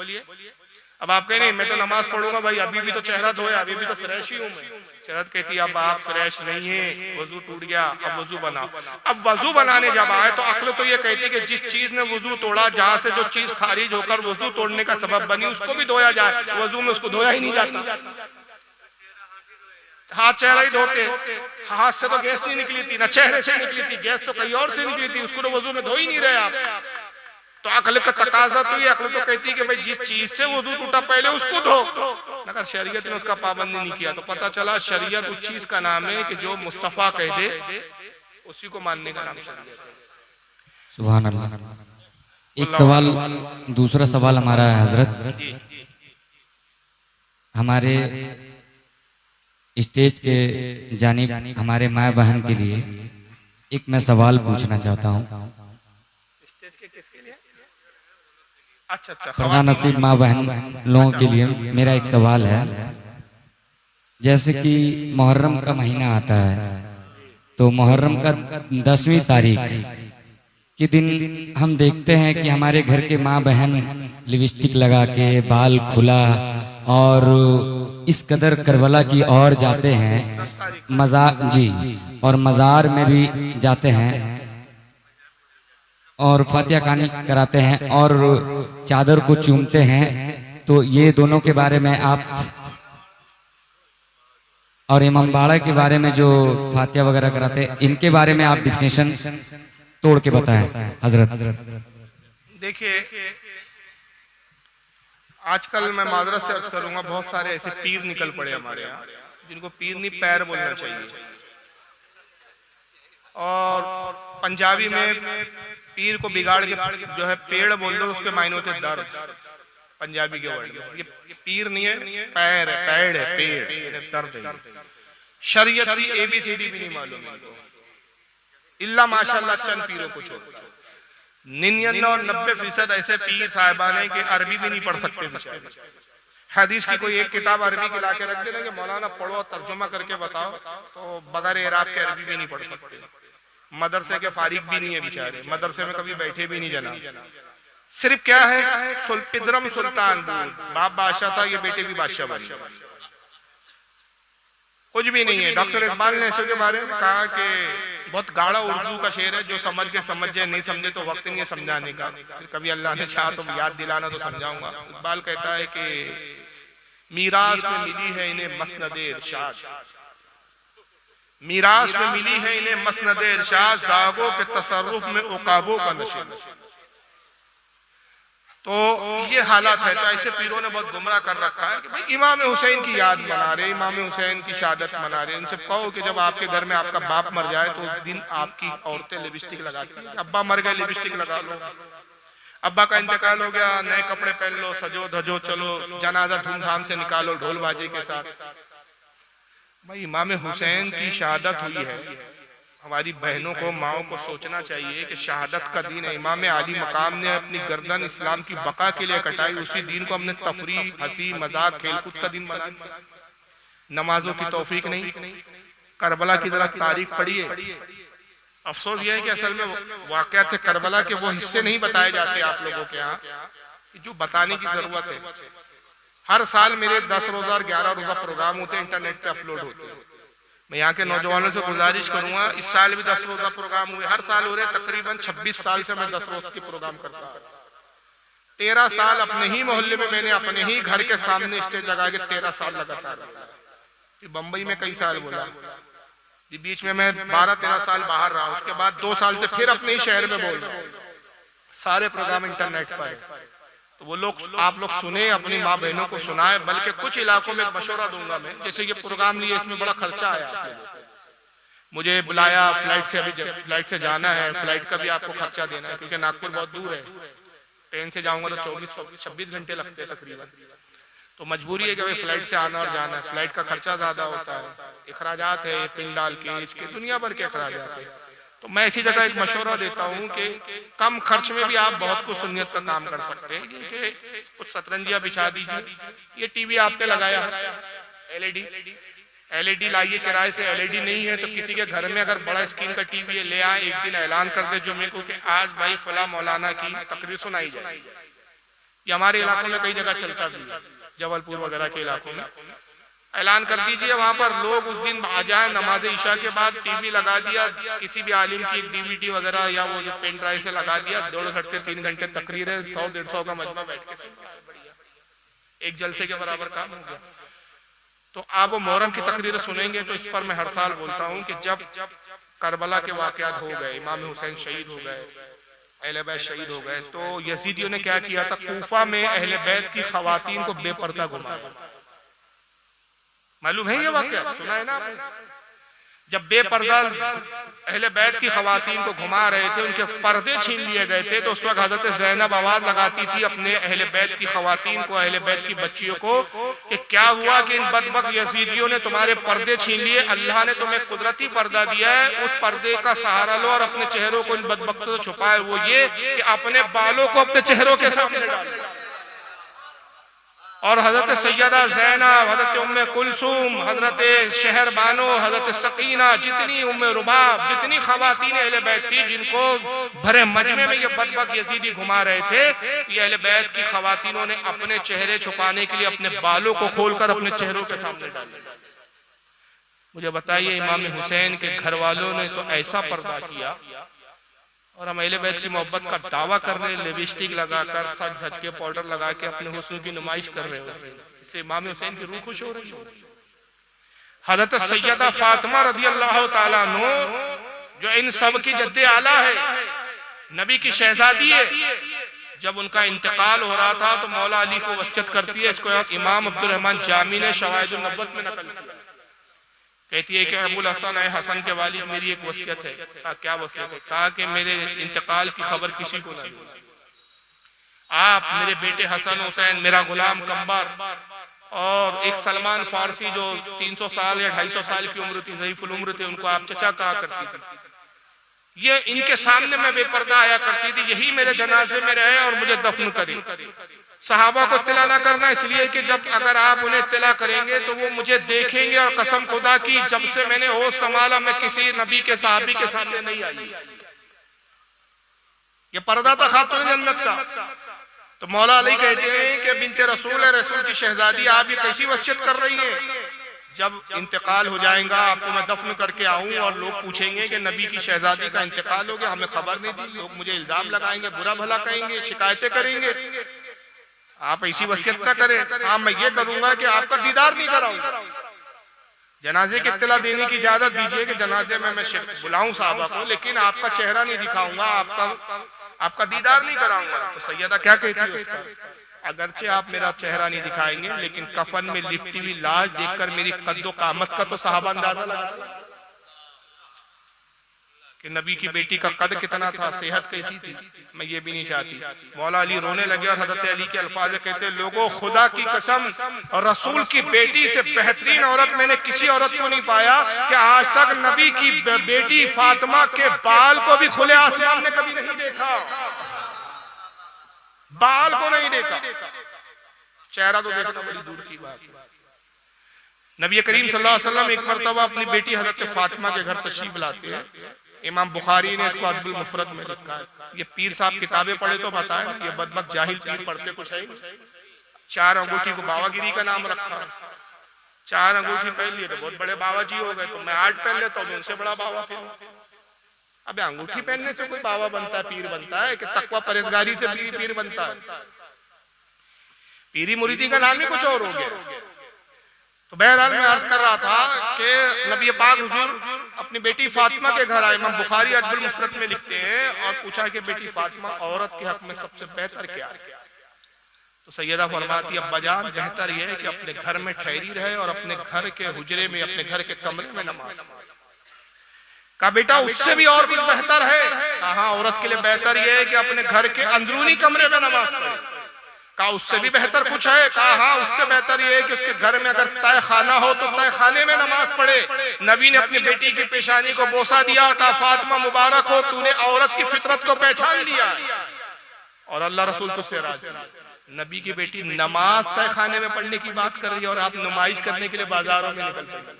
अब आप कह नहीं मैं तो नमाज पढ़ूंगा भाई, अभी भी तो चेहरा धोया, अभी भी तो फ्रेश ही हूं मैं। शरीयत कहती है अब आप फ्रेश नहीं है, वजू टूट गया, अब वजू बनाओ। अब वजू बनाने जब आए तो अक्ल तो ये कहती है कि जिस चीज ने वजू तोड़ा, जहां से जो चीज खारिज होकर वजू तोड़ने का सबब बनी, उसको भी धोया जाए। वजू में उसको धोया ही नहीं जाता। हाथ चेहरा ही धोते, हाथ से तो गैस नहीं निकली थी, ना चेहरे से निकली थी, गैस तो कहीं और से निकली थी, उसको तो वजू में धो ही नहीं रहे आप। तो अक्ल का तकाजा तो ये, अक्ल तो कहती है कि भाई जिस चीज से वजू टूटा पहले उसको धो, मगर शरीयत ने उसका पाबंदी नहीं किया। तो पता चला शरीयत उस चीज का नाम है कि जो मुस्तफा कह दे उसी को मानने का नाम शरीयत है। सुभान अल्लाह। एक सवाल, दूसरा सवाल हमारा है हजरत, हमारे स्टेज के जानिब हमारे माँ बहन के लिए एक मैं सवाल पूछना चाहता हूँ। अच्छा, खुदा नसीब माँ बहन लोगों के लिए मेरा एक सवाल है। जैसे कि मुहर्रम का महीना आता है, तो मुहर्रम का 10वीं तारीख के दिन हम देखते हैं कि हमारे घर के माँ बहन लिपस्टिक लगा के, बाल खुला और इस कदर करबला की ओर जाते हैं, और मज़ार में भी जाते हैं और फातिहा खानी कराते हैं और चादर को चूमते हैं। तो ये दोनों के बारे में आप, और इमामबाड़ा के बारे में जो फातिहा वगैरह कराते हैं, इनके बारे में आप डिफिनेशन तोड़ के बताएं हजरत। देखिए आजकल मैं माजरत से अर्ज करूंगा, बहुत सारे ऐसे पीर निकल पड़े हमारे यहाँ, जिनको पीर नहीं पैर बोलना चाहिए। और पंजाबी में पीर को बिगाड़ के जो है पेड़ बोल दो, उसके मायने होते दर्द, पंजाबी के वर्ड। ये पीर नहीं है, पैर है, पेड़ है, पेड़ दर्द है। शरीयत की ABCD भी नहीं मालूम इनको, इल्ला माशाल्लाह चंद पीरों को छोड़। 99 और 90% ऐसे पीर साहिबान हैं कि अरबी भी नहीं पढ़ सकते। हदीस की कोई एक किताब अरबी की लाके रख देना कि मौलाना पढ़ो तर्जुमा करके बताओ, तो बगैर इराब के अरबी भी नहीं पढ़ सकते। मदरसे के फारिग भी नहीं है बेचारे, मदरसे में कभी बैठे भी नहीं जना। सिर्फ क्या है, पिदरम सुल्तान, बाप बादशाह था, ये बेटे भी बादशाह बने, कुछ भी नहीं है। डॉक्टर इकबाल ने इसके बारे में कहा कि बहुत गाढ़ा उर्दू का शेर है, जो समझ के समझ जाए, नहीं समझे तो वक्त नहीं है समझाने का। फिर कभी अल्लाह ने चाहा तो याद दिलाना तो समझाऊंगा। इकबाल कहता है कि मीरास में मिली है इन्हें मसनदे इरशाद, मीरास में मिली है इन्हें मसनदे इरशाद, जागों के तसर्रुफ में उकाबों का नशीब। तो ये हालात है। तो ऐसे पीरों ने बहुत गुमराह कर रखा है कि भाई इमाम हुसैन की याद मना रहे, इमाम हुसैन की शहादत मना रहे। उनसे कहो कि जब आपके घर में आपका बाप मर जाए तो उस दिन आपकी औरतें लिपस्टिक लगाती हैं, अब्बा मर गए लिपस्टिक लगा लो, अब्बा का इंतकाल हो गया नए कपड़े पहन लो, सजो धजो, चलो जनाजा धूमधाम से निकालो ढोल बाजे के साथ। भाई इमाम हुसैन की शहादत हुई है, हमारी बहनों को माओ को सोचना चाहिए कि शहादत का दिन है। इमाम आली मकाम ने अपनी गर्दन इस्लाम की बका के लिए कटाई, उसी दिन को हमने तफरीह, हंसी मजाक, खेलकूद का दिन बना दिया। नमाजों की तौफीक नहीं। करबला की जरा तारीख पढ़िए। अफसोस यह है कि असल में वाकयात करबला के वो हिस्से नहीं बताए जाते आप लोगों के यहाँ, जो बताने की जरूरत है। हर साल मेरे 10 रोजा और 11 रोजा प्रोग्राम होते हैं, इंटरनेट पे अपलोड होते हैं। मैं यहाँ के नौजवानों से गुजारिश करूंगा, इस साल भी 10 रोजा प्रोग्राम हुए, हर साल हो रहे। तकरीबन 26 साल से मैं 10 रोज की प्रोग्राम करता हूँ। 13 साल अपने ही मोहल्ले में मैंने अपने ही घर के सामने स्टेज लगा के 13 साल लगातार। बम्बई में कई साल बोला, बीच में मैं 12-13 साल बाहर रहा, उसके बाद 2 साल से फिर अपने ही शहर में बोल रहा हूँ। सारे प्रोग्राम इंटरनेट पर है, तो वो लोग आप लोग सुने, अपनी माँ बहनों को सुनाए। बल्कि कुछ इलाकों में मशवरा दूंगा मैं, जैसे ये प्रोग्राम लिए इसमें बड़ा खर्चा आया, मुझे बुलाया, फ्लाइट से अभी फ्लाइट से जाना है, फ्लाइट का भी आपको खर्चा देना है क्योंकि नागपुर बहुत दूर है। ट्रेन से जाऊंगा तो 24-26 घंटे लगते हैं तकरीबन। तो मजबूरी है कि भाई फ्लाइट से आना और जाना है, फ्लाइट का खर्चा ज्यादा होता है, अखराजात है, पिन डाल के इसके दुनिया भर के अखराजात है। तो मैं इसी जगह एक मशवरा देता हूँ कि कम खर्च में भी आप बहुत कुछ सुन्नियत का काम कर सकते हैं। कि कुछ सतरंजियां बिछा दीजिए, ये टीवी आपने लगाया एलईडी लाइए किराए से, एलईडी नहीं है तो किसी के घर में अगर बड़ा स्क्रीन का टीवी है ले आए, एक दिन ऐलान कर दे जुम्मे को कि आज भाई फला मौलाना की तकरीर सुनाई जाए। ये हमारे इलाकों में कई जगह चलता भी है, जबलपुर वगैरह के इलाकों में ऐलान कर दीजिए, वहां पर लोग उस दिन आ जाए, नमाज ईशा के बाद टीवी लगा दिया, किसी भी आलिम की एक डीवीडी वगैरह या वो जो पेन ड्राइव से लगा दिया, 2 घंटे 3 घंटे तकरीर है, 100-150 का मजमा बैठ के एक जलसे के बराबर काम हो गया। तो आप वो मोहर्रम की तकरीर सुनेंगे तो इस पर मैं हर साल बोलता हूँ कि जब करबला के वाकयात हो गए, इमाम हुसैन शहीद हो गए, अहले बैत शहीद हो गए, तो यजीदियों ने क्या किया था, कूफा में अहले बैत की खवातीन को बेपर्दा घुमाया। मालूम है ये वाकया, सुना है ना आपने? जब बेपर्दा अहले बैत की खवातीन को घुमा रहे थे, उनके पर्दे छीन लिए गए थे, तो उस वक्त हजरत ज़ैनब आवाज लगाती थी अपने अहले बैत की खवातीन को, अहले बैत की बच्चियों को कि क्या हुआ कि इन बदबख्त यजीदियों ने तुम्हारे पर्दे छीन लिए, अल्लाह ने तुम्हें कुदरती पर्दा दिया है, उस पर्दे का सहारा लो और अपने चेहरों को इन बदबख्तों से छुपाए। वो ये कि अपने बालों को अपने चेहरों के सामने डालो। और हजरत सैयदा ज़ैनब, हजरत उम्मे कुलसूम, हजरत शहर बानो, हजरत सकीना, जितनी उम्मे रुबाब, जितनी खवातीन अहले बैत थी जिनको भरे मजमे में ये बदबख्त यजीदी घुमा रहे थे, ये अहले बैत की खवातीनों ने अपने चेहरे छुपाने के लिए अपने बालों को खोलकर अपने चेहरों के सामने डाले। मुझे बताइए, इमाम हुसैन के घर वालों ने तो ऐसा पर्दा किया, और हम अहले बैत की मोहब्बत का दावा कर रहे हैं, लिपस्टिक लगाकर, सज धज के, पाउडर लगा के अपने हुस्न की नुमाइश कर रहे हो, इससे इमाम हुसैन की रूह खुश हो रही है। हजरत सैयदा फातिमा रदियल्लाहु ताला अन्हा, जो इन सब की जद्दे आला है, नबी की शहजादी है, जब उनका इंतकाल हो रहा था तो मौला अली को वसीयत करती है। इसको इमाम अब्दुल रहमान जामी ने शवाहिदुन नबुव्वत में नकल किया। कहती है कि अबुल हसन हसन के वालिद मेरी एक वसीयत है। कहा क्या वसीयत है? कहा कि मेरे इंतकाल की खबर किसी को नहीं, आप मेरे बेटे हसन हुसैन, मेरा गुलाम कंबर और एक सलमान फारसी जो 300 साल या 250 साल की उम्र थी, ज़ईफुल उम्र थे, उनको आप चचा कहा करती थी, ये इनके सामने मैं बेपर्दा आया करती थी, यही मेरे जनाजे में रहे और मुझे दफन करे। सहाबा को इत्तला ना करना, इसलिए कि जब अगर आप उन्हें इत्तला करेंगे तो वो मुझे देखेंगे, और कसम खुदा की जब से मैंने होश संभाला मैं किसी नबी के सहाबी के सामने नहीं आई। ये पर्दा था खातून जन्नत का। तो मौला अली कहते हैं कि बिन्ते रसूल है, रसूल की शहजादी, आप ये कैसी वसीयत कर रही हैं? जब इंतकाल हो जाएगा आपको मैं दफन करके आऊं और लोग पूछेंगे कि नबी की शहजादी का इंतकाल हो गया, हमें खबर नहीं दी, लोग मुझे इल्जाम लगाएंगे, बुरा भला कहेंगे, शिकायतें करेंगे। आप ऐसी वसीयत ना करें। हाँ, मैं ये करूंगा कि आपका दीदार नहीं कराऊंगा। जनाजे की इत्तला देने की इजाजत दीजिए कि जनाजे में मैं बुलाऊं साहबा को, लेकिन आपका चेहरा नहीं दिखाऊंगा, आपका दीदार नहीं कराऊंगा। तो सैयदा क्या कहती है उसका? अगरचे आप मेरा चेहरा नहीं दिखाएंगे, लेकिन कफन में लिपटी हुई लाश देखकर मेरी कद्दो कामत का तो साहबा अंदाजा लगा कि नबी की बेटी का कद कितना था, सेहत कैसी थी। मैं ये भी नहीं चाहती। मौला अली रोने लगे और हजरत अली के अल्फाज कहते, लोगों खुदा की कसम और रसूल की बेटी से बेहतरीन औरत मैंने किसी औरत को नहीं पाया कि आज तक नबी की बेटी फातिमा के बाल को भी खुले आसमान ने कभी नहीं देखा, बाल को नहीं देखा, चेहरा तो देखना बड़ी दूर की बात है। नबी करीम सल्लल्लाहु अलैहि वसल्लम एक मरतबा अपनी बेटी हजरत फातिमा के घर तशरीफ लाते हैं। इमाम बुखारी ने इसको अदबुल मुफरद में लिखा है। ये पीर साहब किताबें पढ़े तो बताएं, ये बदबक जाहिल पीर पढ़ते कुछ है। 4 अंगूठी को बावागिरी का नाम रखा। 4 अंगूठी पहन लिए तो बहुत बड़े बाबा जी हो गए, तो मैं 8 पहन लेता हूँ, उनसे बड़ा बाबा फिर। अब अंगूठी पहनने से कोई बाबा बनता है, पीर बनता है? कि तकवा परहेजगारी से पीर बनता है? पीरी मुरीदी का नाम ही कुछ और हो गया। तो बहरहाल मैं अर्ज कर रहा था कि नबी पाक हुजूर अपनी बेटी फातिमा के घर आए। इमाम बुखारी अदबुल मुफरद में लिखते हैं और पूछा कि बेटी फातिमा औरत के हक में सबसे बेहतर क्या है? तो सैयदा फरमाती है, अब्बाजान बेहतर यह है कि अपने घर में ठहरी रहे और अपने घर के हुजरे में, अपने घर के कमरे में नमाज। कहा बेटा उससे भी और कुछ बेहतर है? कहा औरत के लिए बेहतर यह है कि अपने घर के अंदरूनी कमरे में नमाज पढ़े। कहा उससे भी बेहतर कुछ है? कहा हाँ, उससे बेहतर ये है कि उसके घर में अगर तय खाना हो तो तय खाने में नमाज पढ़े। नबी ने अपनी बेटी की पेशानी को बोसा दिया। कहा फातिमा मुबारक हो, तूने औरत की फितरत को पहचान लिया और अल्लाह रसूल तुझसे राजी। नबी की बेटी नमाज तय खाने में पढ़ने की बात कर रही है और आप नुमाइश करने के लिए बाजारों में निकल पड़े।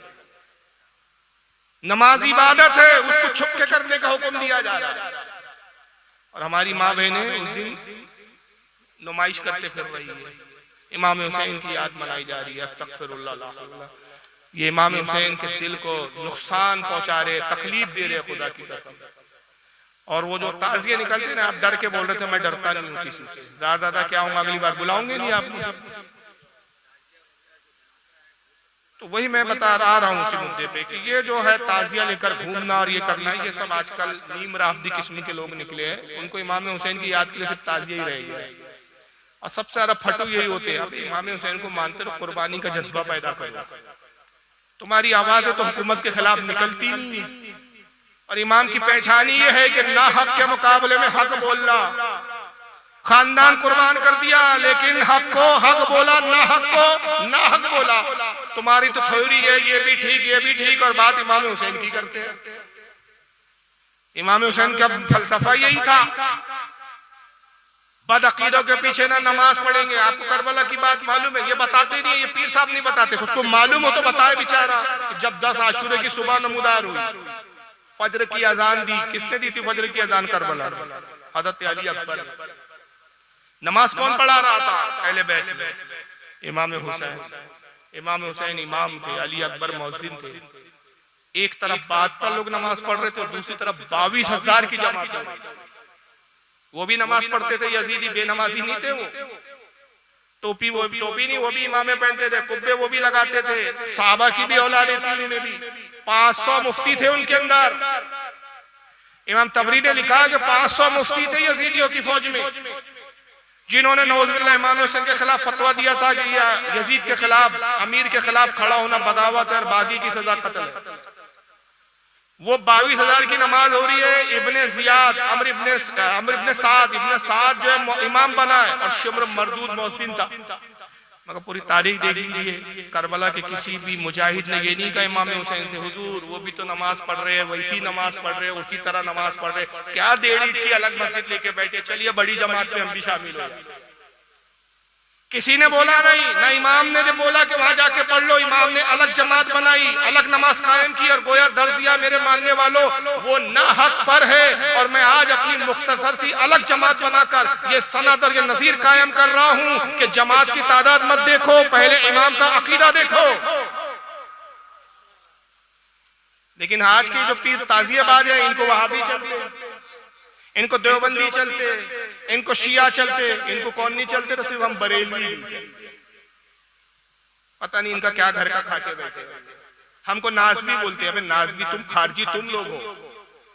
नमाज इबादत है, उसको छुप के करने का हुक्म दिया जा रहा है। और हमारी माँ बहनें उस दिन नुमाइश करते फिर रही है। इमाम हुसैन की याद मनाई जा रही है। अस्तगफिरुल्लाह। ये इमाम हुसैन के दिल को नुकसान पहुंचा रहे, तकलीफ दे रहे, खुदा की कसम। और वो जो ताजिए निकलते ना, आप डर के बोल रहे थे मैं डरता नहीं हूँ किसी से, दादा क्या हूँ, अगली बार बुलाऊंगे नहीं आपको। तो वही मैं बता रहा हूँ उसी मुद्दे पे कि ये जो है ताजिया लेकर घूमना और ये करना, ये सब आजकल नीम राफदी किस्म के लोग निकले हैं। उनको इमाम हुसैन की याद के लिए सिर्फ ताजिया ही रहेगा और सबसे ज्यादा फटू यही होते हैं। अब इमाम हुसैन को मानते तो कुर्बानी का जज्बा पैदा करो। तुम्हारी आवाज है तो हुकूमत के खिलाफ निकलती नहीं है। और इमाम की पहचान ये है कि ना हक के मुकाबले में हक बोलना। खानदान कुर्बान कर दिया लेकिन हक को हक बोला, ना हक को ना हक बोला। तुम्हारी तो थ्योरी है ये भी ठीक ये भी ठीक, और बात इमाम हुसैन की करते हैं। इमाम हुसैन का फलसफा यही था, बदअकीदों के पीछे ना नमाज पढ़ेंगे। आपको करबला की बात मालूम है? ये बताते नहीं है, ये पीर साहब नहीं बताते। उसको मालूम हो तो बताए बेचारा। जब 10 आशूरे की सुबह नमूदार हुई, फजर की अजान दी। किसने दी थी फजर की अजान? करबला, हजरत अली अकबर। नमाज कौन पढ़ा रहा था? अहले बैत में इमाम हुसैन। इमाम हुसैन इमाम थे, अली अकबर मौज़िन थे। एक तरफ 72 लोग नमाज पढ़ रहे थे और दूसरी तरफ 22,000 की जमात हो रही। वो भी नमाज पढ़ते थे, यजीदी बेनमाजी नहीं थे। वो टोपी नहीं, वो भी इमामे पहनते थे, कुब्बे वो भी लगाते थे। साहबा की भी औलाद थी, उनमें भी 500 मुफ्ती थे उनके अंदर। इमाम तबरी ने लिखा कि 500 मुफ्ती थे यजीदियों की फौज में, जिन्होंने नौजुबिल्लाह इमाम हुसैन के खिलाफ फतवा दिया था कि यजीद के खिलाफ, अमीर के खिलाफ खड़ा होना बगावत है और बागी की सजा कत्ल है। वो 22,000 की नमाज हो रही है। इब्ने जियाद, अमर इब्ने साद जो है इमाम बना है और शिम्र मरदूद मौसिन था। मगर पूरी तारीख देख लीजिए, करबला के किसी भी मुजाहिद ने ये नहीं कहा इमाम हुसैन से हुजूर वो भी तो नमाज पढ़ रहे हैं, वैसी नमाज पढ़ रहे हैं, उसी तरह नमाज पढ़ रहे, क्या देर ईद की अलग मस्जिद लेके बैठे, चलिए बड़ी जमात में हम भी शामिल हो जाए। किसी ने बोला नहीं, ना इमाम ने बोला कि वहां जाके पढ़ लो। इमाम ने अलग जमात बनाई, अलग नमाज कायम की और गोया दर्ज दिया मेरे मानने वालों वो ना हक पर है। और मैं आज अपनी मुख्तसर सी अलग जमात बनाकर ये सनद और ये नजीर कायम कर रहा हूं कि जमात की तादाद मत देखो, पहले इमाम का अकीदा देखो। लेकिन आज की जो पीर ताजियाबाज है, इनको वहाबी चलते, इनको देवबंदी चलते, इनको शिया चलते, इनको कौन नहीं चलते, तो सिर्फ हम बरेलवी। पता नहीं इनका क्या घर का खाके बैठे। हमको नाज़बी बोलते हैं। नाज़बी तुम, खारजी तुम लोग हो,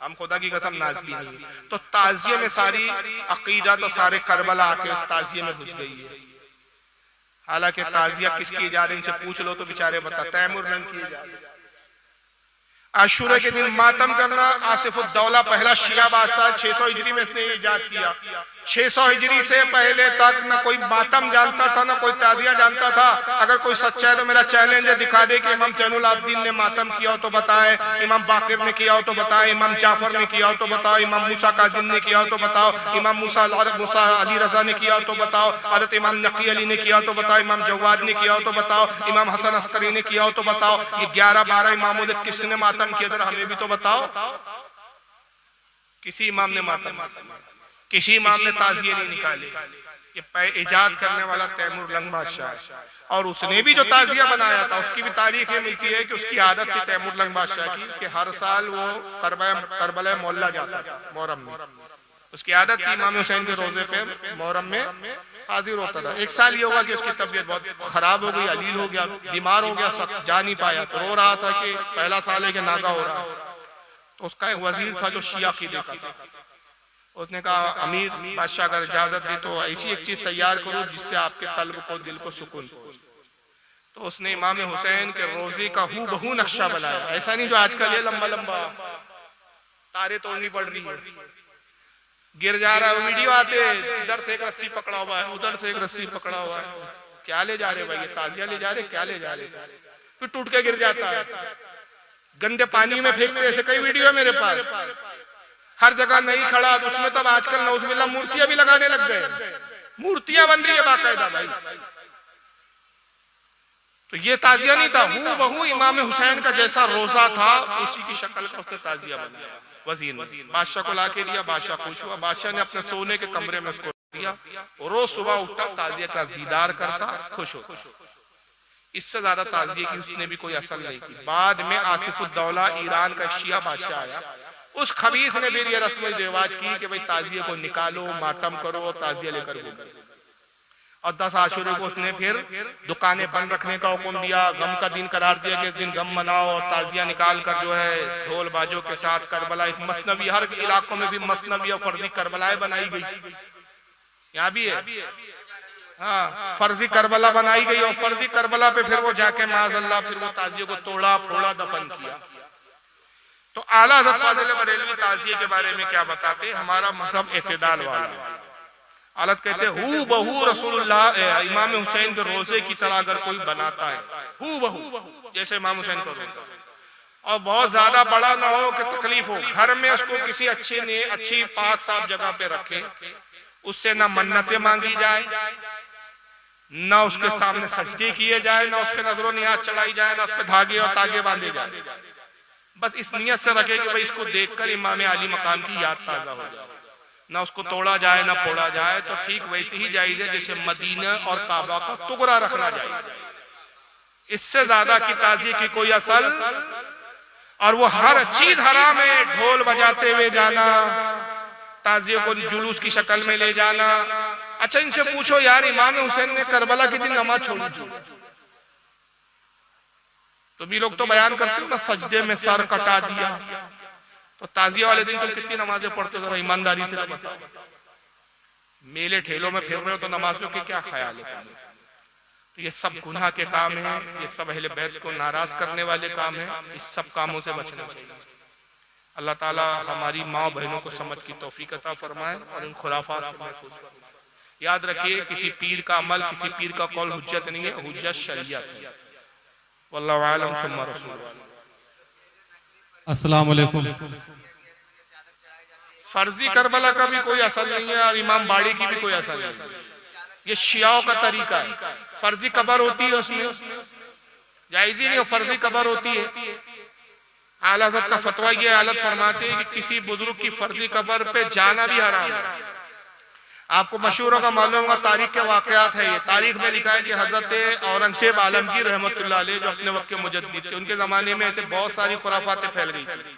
हम खुदा की कसम नाज़बी नहीं। तो ताजिए में सारी अकीदा तो सारे करबला आके ताजिए में घुस गई है। हालांकि ताजिया किसकी जा रही, इनसे पूछ लो तो बेचारे बता, तैमूर रंग की जा रही। आशूरा के दिन मातम करना, आसिफुद्दौला पहला शिया बादशाह 600 हिजरी में इसने इजाद किया। 600 हिजरी से पहले तक न कोई मातम जानता था, न कोई ताजिया जानता था। अगर कोई सच्चा है तो मेरा चैलेंज है, दिखा दे कि इमाम जैनुल आबदीन ने मातम किया हो तो बताए, इमाम बाकिर ने किया हो तो बताए, इमाम जाफर ने किया हो तो बताओ, इमाम मूसा काजिम ने किया हो तो बताओ, इमाम मूसा अली रजा ने किया हो तो बताओ, हज़रत इमाम नकी अली ने किया हो तो बताओ, इमाम जवाद ने किया हो तो बताओ, इमाम हसन अस्करी ने किया हो तो बताओ। ये 11-12 इमामों ने किसने मातम किया, जरा हमें भी तो बताओ। किसी इमाम ने मातम, किसी इमाम ने ताजिए नहीं निकाले। ये इजाद करने वाला तैमूर लंग बादशाह है। और उसने भी जो ताजिया बनाया था उसकी भी तारीख ये मिलती है कि उसकी आदत थी तैमूर लंग बादशाह की कि हर साल वो करबला मोहल्ला जाता था मुहर्रम में। उसकी आदत थी इमाम हुसैन के रोजे पे मुहर्रम में हाजिर होता था। एक साल ये हुआ कि उसकी तबीयत बहुत खराब हो गई, अलील हो गया, बीमार हो गया, सब जा नहीं पाया। तो रो रहा था कि पहला साल है कि नागा हो रहा। तो उसका एक वजीर था जो शिया की देखा था। उसने कहा अमीर बादशाह अगर इजाजत दी तो ऐसी एक चीज तैयार करो जिससे आपके कल्ब को, दिल को सुकून। तो उसने इमाम हुसैन के रोजे का हूबहू नक्शा बनाया। ऐसा नहीं जो आजकल ये लंबा लंबा तारे तोड़नी पड़ रही है, गिर जा रहा है, वीडियो आते, इधर से एक रस्सी पकड़ा हुआ है, उधर से एक रस्सी पकड़ा हुआ है। क्या ले जा रहे भाई, ये ताजिया ले जा रहे, क्या ले जा रहे, फिर टूट के गिर जाता है, गंदे पानी में फेंकते। ऐसे कई वीडियो है मेरे पास। हर जगह नहीं खड़ा तो उसमें तब आजकल नौजुबिल्लाह मूर्तियां भी लगाने लग गए, मूर्तियां बन रही है बाकायदा भाई। तो ये ताजिया नहीं था, हूबहू इमाम हुसैन का जैसा रोजा था उसी की शक्ल का उसने ताजिया बनाया। वजीर ने बादशाह को लाके दिया, बादशाह खुश हुआ। बादशाह ने अपने सोने के कमरे में उसको दिया और रोज सुबह उठता ताजिया का दीदार करता, खुश होता। इससे ज्यादा ताजिए की उसने भी कोई असर नहीं की। बाद में आसिफुद्दौला ईरान का शिया बादशाह आया, उस खबीस ने भी ये रस्म रिवाज की कि भाई ताजिए को निकालो, मातम करो, ताजिया लेकर घूमो। और 10 आशूरे को उसने फिर दुकानें बंद रखने का हुक्म दिया, गम का दिन करार दिया कि इस दिन गम मनाओ और ताजिया निकाल कर जो है ढोल बाजों के साथ करबला, एक मसनवी, हर इलाकों में भी मसनवी और फर्जी करबलाएं बनाई गई। यहाँ भी है, हाँ, फर्जी करबला बनाई गई और फर्जी करबला पे फिर वो जाके माज़अल्लाह फिर वो ताजिए को तोड़ा फोड़ा दफन किया। तो आला हज़रत फाज़िल बरेलवी ताजिए के बारे में क्या बताते, हमारा मजहब इत्तेदाल वाला। आलत कहते हू बहू रसूलुल्लाह, इमाम हुसैन के रोजे की तरह अगर कोई बनाता है, हू बहू जैसे इमाम हुसैन का रोजा, और बहुत ज्यादा बड़ा ना हो कि तकलीफ हो, घर में उसको किसी अच्छी पाक साफ जगह पे रखे, उससे ना मन्नतें मांगी जाए, ना उसके सामने सजदे किए जाए, ना उस पर नजरो नियाज चढ़ाई जाए, ना उस पर धागे और तागे बांधे जाए। बस इस नियत से रखे कि भाई इसको देखकर इमाम अली मकाम की याद ताजा हो जाए। ना उसको तोड़ा जाए ना फोड़ा जाए, तो ठीक वैसे ही जायज है जैसे मदीना और काबा का टुकड़ा रखना जाए। इससे ज्यादा की ताजिए की कोई असल, और वो हर चीज हराम है। ढोल बजाते हुए जाना, ताजिए को जुलूस की शक्ल में ले जाना। अच्छा इनसे पूछो यार, इमाम हुसैन ने करबला के दिन नमाज छोड़ी, तो भी लोग तो बयान करते हो ना सजदे में सर कटा दिया। तो ताजिया वाले दिन तुम कितनी नमाजें पढ़ते हो, जरा ईमानदारी से बताओ। मेले ठेलों में फिर रहे हो तो नमाजों के क्या ख्याल है? तो ये सब गुनाह के काम है, ये सब अहले बैत को नाराज करने वाले काम है। इस सब कामों से बचना चाहिए। अल्लाह ताला हमारी माँ बहनों को समझ की तौफीक अता फरमाए और इन खुराफात से महफूज फरमाए। याद रखिए, किसी पीर का अमल, किसी पीर का कौल हुज्जत नहीं है, हुज्जत शरीयत है। वल्लाहु आलम सुम्मा रसूलुल्लाह। अस्सलाम वालेकुम। फर्जी करबला का भी कोई असर नहीं है और इमाम बाड़ी की भी कोई असर नहीं है। ये शियाओं का तरीका है। फर्जी कबर होती है, उसमें जायज ही नहीं हो, फर्जी कबर होती है। आला हज़रत का फतवा ये हालत फरमाते हैं कि किसी बुजुर्ग की फर्जी कबर पे जाना भी हराम है। आपको मशहूर होगा, मालूम होगा, तारीख के वाकयात है। ये तारीख में लिखा है कि हजरत औरंगजेब आलमगीर रहमतुल्लाह अलैह जो अपने वक्त के मुजद्दिद थे, उनके जमाने में ऐसे बहुत सारी खुराफातें फैल गई थी।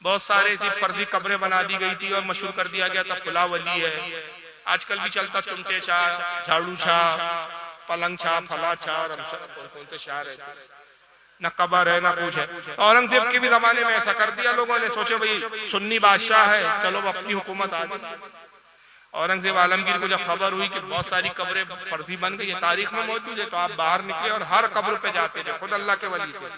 बहुत सारे ऐसी फर्जी कब्रें बना दी गई थी और मशहूर कर दिया गया था फुला वली है, आजकल भी चलता चुमटे छा, झाड़ू छा, पलंग छा, फला छा, और कौन से शाह रहते, न कबर है न कुछ है। तो औरंगजेब के भी जमाने में ऐसा कर दिया लोगों ने, सोचे भाई सुन्नी बादशाह है, चलो अपनी हुकूमत आ गई। औरंगजेब आलमगीर को जब खबर हुई कि बहुत सारी कब्रें फर्जी बन गई, ये तारीख में मौजूद है, तो आप बाहर निकले और हर कब्र पे जाते थे, खुद अल्लाह के वली थे,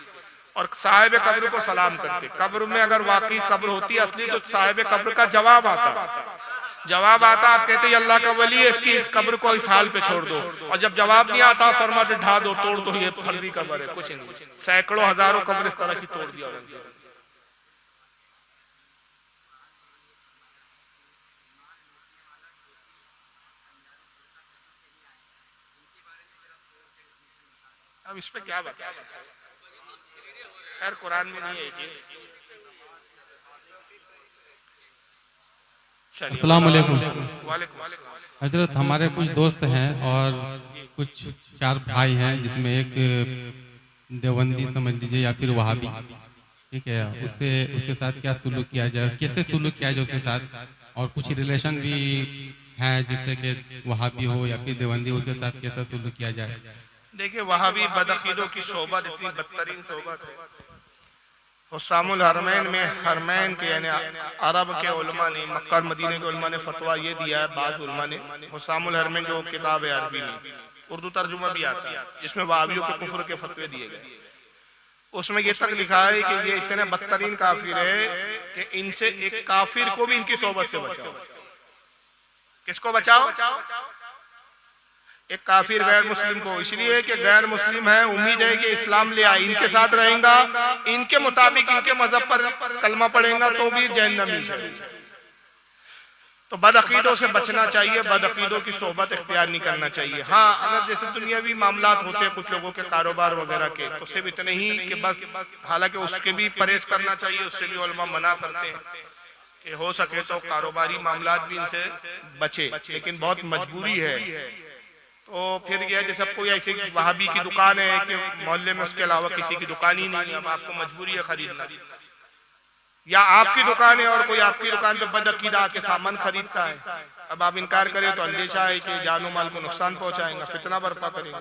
और साहिब कब्र को सलाम करते। कब्र में अगर वाकई कब्र होती है असली, तो साहिब कब्र का जवाब आता, आप कहते अल्लाह का वली है, इसकी इस कब्र को इस हाल पे छोड़ दो, और जब जवाब नहीं आता फरमाते ढा दो, तोड़ दो, ये फर्जी कब्र है, कुछ नहीं। सैकड़ों हजारों कब्र इस तरह की तोड़ दिया औरंगजेब। अब इस पे क्या बताया, खैर कुरान में नहीं है ये चीज। अस्सलाम वालेकुम। वालेकुम अस्सलाम। हजरत, हमारे कुछ दोस्त हैं और कुछ 4 भाई हैं, जिसमें एक देवबंदी समझ लीजिए या फिर वहाबी, ठीक है। उसके साथ क्या सुलूक किया जाए, कैसे सुलूक किया जाए उसके साथ, और कुछ रिलेशन भी हैं जिससे कि वहाबी हो या फिर देवबंदी, उसके साथ कैसा सुलूक किया जाए। देखिए वहाबी बदअकीदों की सोबत इतनी बदतरीन सोबत है। हुस्सामुल हरमैन में हरमैन के यानी अरब के उलमा ने, मक्का और मदीने के उलमा ने फतवा ये दिया है, बाज़ उलमा ने, हुस्सामुल हरमैन जो किताब है अरबी में, उर्दू तर्जुमा भी आता है, जिसमें वहाबियों के कुफ्र के फतवे दिए गए। उसमें ये तक लिखा है कि ये इतने बदतरीन काफिर है कि इनसे एक काफिर को भी इनकी सोबत से बचाओ। किसको बचाओ? एक काफिर गैर मुस्लिम को, इसलिए कि गैर मुस्लिम है, उम्मीद है कि इस्लाम ले आए, इनके साथ रहेगा, इनके मुताबिक इनके मजहब पर कलमा पड़ेगा तो भी जहन्नमी है। तो बदअकीदों से बचना चाहिए, बदअकीदों की सोबत इख्तियार नहीं करना चाहिए। हाँ, अगर जैसे दुनियावी मामलात होते हैं कुछ लोगों के कारोबार वगैरह के, तो सिर्फ इतने ही कि बस, हालांकि उसके भी परहेज करना चाहिए, उससे भी उलमा मना करते हैं कि हो सके तो कारोबारी मामलात भी इनसे बचे, लेकिन बहुत मजबूरी है। तो फिर यह जैसे कोई ऐसी वहाबी की दुकान है कि मोहल्ले में उसके अलावा किसी की दुकान ही नहीं है, अब आपको मजबूरी है खरीदना, या आपकी दुकान है और कोई आपकी दुकान पे बदअकीदा आके सामान खरीदता है, अब आप इनकार करें तो अंदेशा है कि जानो माल को नुकसान पहुंचाएंगे, फितना बर्पा करेंगे।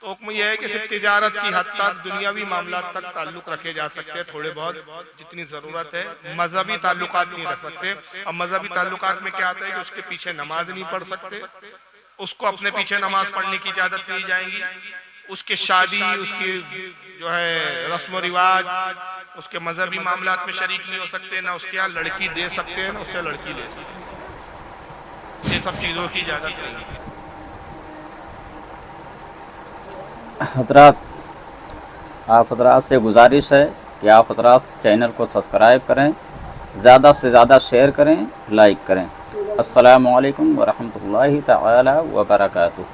तो हुक्म यह है कि सिर्फ तिजारत की हद तक, दुनियावी मामला तक ताल्लुक रखे जा सकते हैं, थोड़े बहुत जितनी जरूरत है। मजहबी ताल्लुकात नहीं रख सकते। अब मजहबी ताल्लुकात में क्या आता है कि उसके पीछे नमाज नहीं पढ़ सकते, उसको अपने पीछे नमाज पढ़ने की इजाजत नहीं जाएगी, उसके शादी, उसकी जो है रस्म रिवाज, उसके मजहबी मामलात में शरीक नहीं हो सकते, ना उसके यहाँ लड़की दे सकते हैं, ना उससे लड़की ले सकते हैं, ये सब चीज़ों की इजाजत नहीं है। हजरात, आप हजरात से गुजारिश है कि आप हजरात चैनल को सब्सक्राइब करें, ज़्यादा से ज़्यादा शेयर करें, लाइक करें। अस्सलामु अलैकुम व रहमतुल्लाहि तआला व बरकातुहू।